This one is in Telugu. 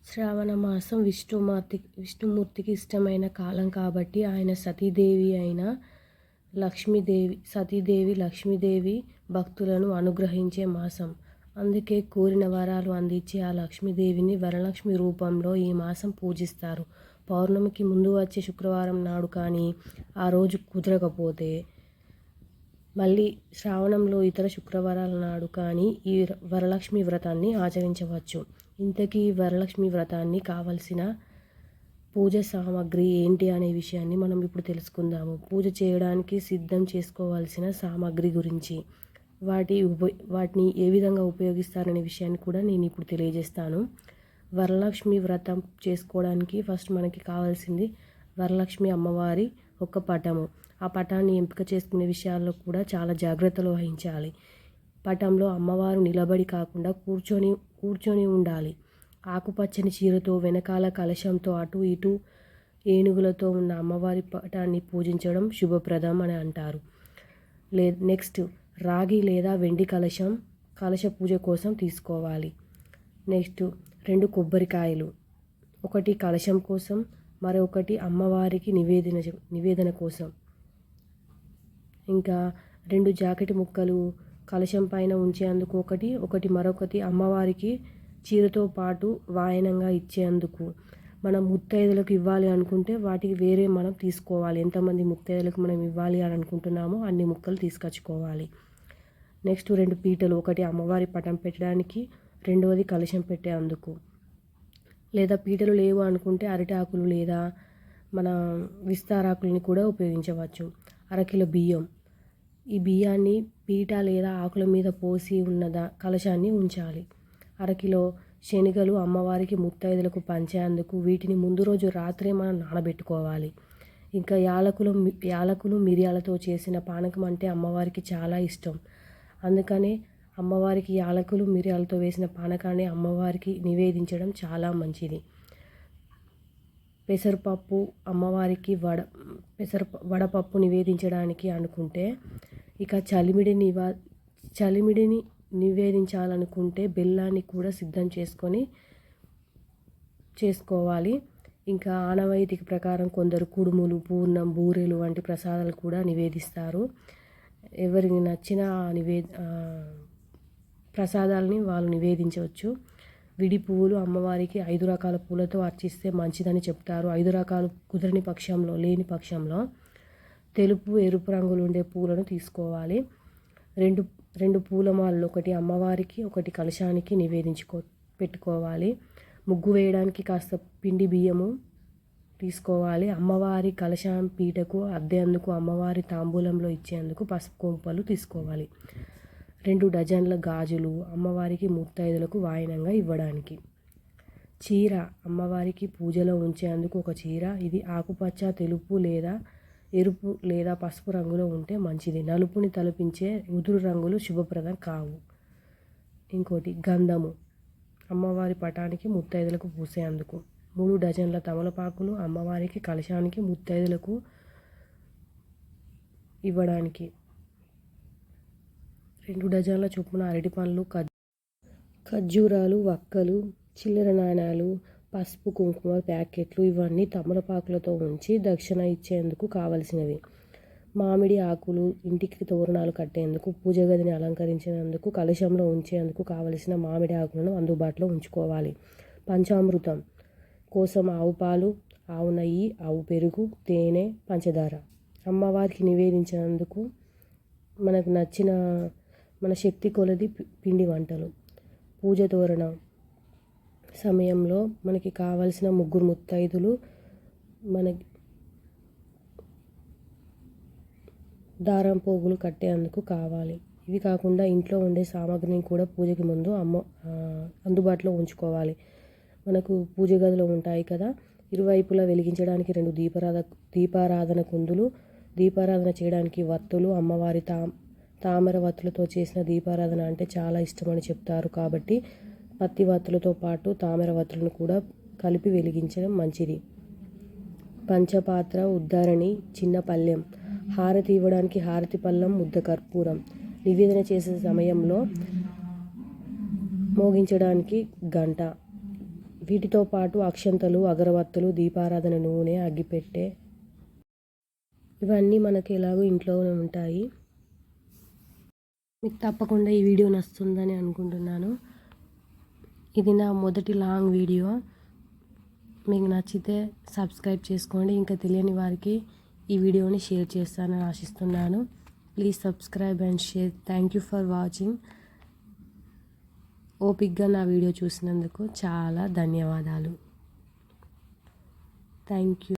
శ్రావణ మాసం విష్ణుమూర్తికి ఇష్టమైన కాలం కాబట్టి ఆయన సతీదేవి లక్ష్మీదేవి భక్తులను అనుగ్రహించే మాసం. అందుకే కోరిన వరాలు అందించే ఆ లక్ష్మీదేవిని వరలక్ష్మి రూపంలో ఈ మాసం పూజిస్తారు. పౌర్ణమికి ముందు వచ్చే శుక్రవారం నాడు కానీ, ఆ రోజు కుదరకపోతే మళ్ళీ శ్రావణంలో ఇతర శుక్రవారాల నాడు కానీ ఈ వరలక్ష్మి వ్రతాన్ని ఆచరించవచ్చు. ఇంతకీ వరలక్ష్మి వ్రతాన్ని కావలసిన పూజ సామాగ్రి ఏంటి అనే విషయాన్ని మనం ఇప్పుడు తెలుసుకుందాము. పూజ చేయడానికి సిద్ధం చేసుకోవాల్సిన సామాగ్రి గురించి, వాటిని ఏ విధంగా ఉపయోగిస్తారనే విషయాన్ని కూడా నేను ఇప్పుడు తెలియజేస్తాను. వరలక్ష్మి వ్రతం చేసుకోవడానికి ఫస్ట్ మనకి కావాల్సింది వరలక్ష్మి అమ్మవారి ఒక పటము. ఆ పటాన్ని ఎంపిక చేసుకునే విషయాల్లో కూడా చాలా జాగ్రత్తలు వహించాలి. పటంలో అమ్మవారు నిలబడి కాకుండా కూర్చొని ఉండాలి. ఆకుపచ్చని చీరతో వెనకాల కలశంతో అటు ఇటు ఏనుగులతో ఉన్న అమ్మవారి పటాన్ని పూజించడం శుభప్రదం అని అంటారు. నెక్స్ట్ రాగి లేదా వెండి కలశ పూజ కోసం తీసుకోవాలి. నెక్స్ట్ 2 కొబ్బరికాయలు, ఒకటి కలశం కోసం, మరొకటి అమ్మవారికి నివేదన కోసం. ఇంకా 2 జాకెట్ ముక్కలు కలశం పైన ఉంచేందుకు ఒకటి మరొకటి అమ్మవారికి చీరతో పాటు వాయనంగా ఇచ్చేందుకు. మనం ముత్తైదులకు ఇవ్వాలి అనుకుంటే వాటికి వేరే మనం తీసుకోవాలి. ఎంతమంది ముత్తైదులకు మనం ఇవ్వాలి అని అనుకుంటున్నామో అన్ని ముక్కలు తీసుకొచ్చుకోవాలి. నెక్స్ట్ 2 పీటలు, ఒకటి అమ్మవారి పటం పెట్టడానికి, రెండవది కలశం పెట్టేందుకు. లేదా పీటలు లేవు అనుకుంటే అరటి ఆకులు లేదా మన విస్తారాకులని కూడా ఉపయోగించవచ్చు. అరకిలో బియ్యం, ఈ బియ్యాన్ని పీట లేదా ఆకుల మీద పోసి ఉన్న కలశాన్ని ఉంచాలి. అరకిలో శనగలు అమ్మవారికి ముత్తైదులకు పంచేందుకు, వీటిని ముందు రోజు రాత్రే మనం నానబెట్టుకోవాలి. ఇంకా యాలకులు మిరియాలతో చేసిన పానకం అంటే అమ్మవారికి చాలా ఇష్టం. అందుకనే అమ్మవారికి యాలకులు మిరియాలతో వేసిన పానకాన్ని అమ్మవారికి నివేదించడం చాలా మంచిది. పెసరపప్పు అమ్మవారికి వడపప్పు నివేదించడానికి అనుకుంటే, ఇక చలిమిడిని నివేదించాలనుకుంటే బెల్లాన్ని కూడా సిద్ధం చేసుకోవాలి. ఇంకా ఆనవాయితీకి ప్రకారం కొందరు కుడుములు, పూర్ణం, బూరెలు వంటి ప్రసాదాలు కూడా నివేదిస్తారు. ఎవరికి నచ్చిన ప్రసాదాలని వాళ్ళు నివేదించవచ్చు. విడి పువ్వులు అమ్మవారికి 5 రకాల పూలతో అర్చిస్తే మంచిదని చెప్తారు. 5 రకాలు లేని పక్షంలో తెలుపు, ఎరుపు రంగులు ఉండే పూలను తీసుకోవాలి. 2 పూలమాలలు, ఒకటి అమ్మవారికి, ఒకటి కలశానికి పెట్టుకోవాలి. ముగ్గు వేయడానికి కాస్త పిండి బియ్యము తీసుకోవాలి. అమ్మవారి కలశం పీటకు అద్దేందుకు, అమ్మవారి తాంబూలంలో ఇచ్చేందుకు పసుపు కుంపలు తీసుకోవాలి. 2 డజన్ల గాజులు అమ్మవారికి ముత్తైదులకు వాయనంగా ఇవ్వడానికి. చీర అమ్మవారికి పూజలో ఉంచేందుకు ఒక చీర. ఇది ఆకుపచ్చ, తెలుపు లేదా ఎరుపు లేదా పసుపు రంగులో ఉంటే మంచిది. నలుపుని తలపించే ముదురు రంగులు శుభప్రదం కావు. ఇంకోటి గంధము అమ్మవారి పటానికి ముత్తైదులకు పూసేందుకు. 3 డజన్ల తమలపాకులు అమ్మవారికి, కలశానికి, ముత్తైదులకు ఇవ్వడానికి. 2 డజన్ల చొప్పున అరటిపండ్లు, ఖర్జూరాలు, వక్కలు, చిల్లర నాణాలు, పసుపు కుంకుమ ప్యాకెట్లు, ఇవన్నీ తమలపాకులతో ఉంచి దక్షిణ ఇచ్చేందుకు కావలసినవి. మామిడి ఆకులు ఇంటికి తోరణాలు కట్టేందుకు, పూజ గదిని అలంకరించేందుకు, కలశంలో ఉంచేందుకు కావలసిన మామిడి ఆకులను అందుబాటులో ఉంచుకోవాలి. పంచామృతం కోసం ఆవు పాలు, ఆవు నెయ్యి, ఆవు పెరుగు, తేనె, పంచదార. అమ్మవారికి నివేదించేందుకు మనకు నచ్చిన మన శక్తి కొలది పిండి వంటలు. పూజ తోరణం సమయంలో మనకి కావలసిన 3 ముత్తైదులు మనకి దారం పోగులు కట్టేందుకు కావాలి. ఇవి కాకుండా ఇంట్లో ఉండే సామాగ్రిని కూడా పూజకి ముందు అందుబాటులో ఉంచుకోవాలి. మనకు పూజ గదిలో ఉంటాయి కదా, ఇరువైపులా వెలిగించడానికి 2 దీపారాధన కుందులు, దీపారాధన చేయడానికి వత్తులు. అమ్మవారి తామర వత్తులతో చేసిన దీపారాధన అంటే చాలా ఇష్టమని చెప్తారు కాబట్టి పత్తి వత్తులతో పాటు తామర వత్తులను కూడా కలిపి వెలిగించడం మంచిది. పంచపాత్ర, ఉద్ధరణి, చిన్న పళ్ళెం, హారతి ఇవ్వడానికి హారతి పళ్ళెం, ముద్ద కర్పూరం, నివేదన చేసే సమయంలో మోగించడానికి గంట, వీటితో పాటు అక్షంతలు, అగరవత్తులు, దీపారాధన నూనె, అగ్గిపెట్టె ఇవన్నీ మనకి ఎలాగో ఇంట్లోనే ఉంటాయి. మీకు తప్పకుండా ఈ వీడియో నచ్చుతుందని అనుకుంటున్నాను. ఇది నా మొదటి లాంగ్ వీడియో. మీకు నచ్చితే సబ్స్క్రైబ్ చేసుకోండి. ఇంకా తెలియని వారికి ఈ వీడియోని షేర్ చేస్తానని ఆశిస్తున్నాను. Please subscribe and share. Thank you for watching. ఓపిక్గా నా వీడియో చూసినందుకు చాలా ధన్యవాదాలు. Thank you.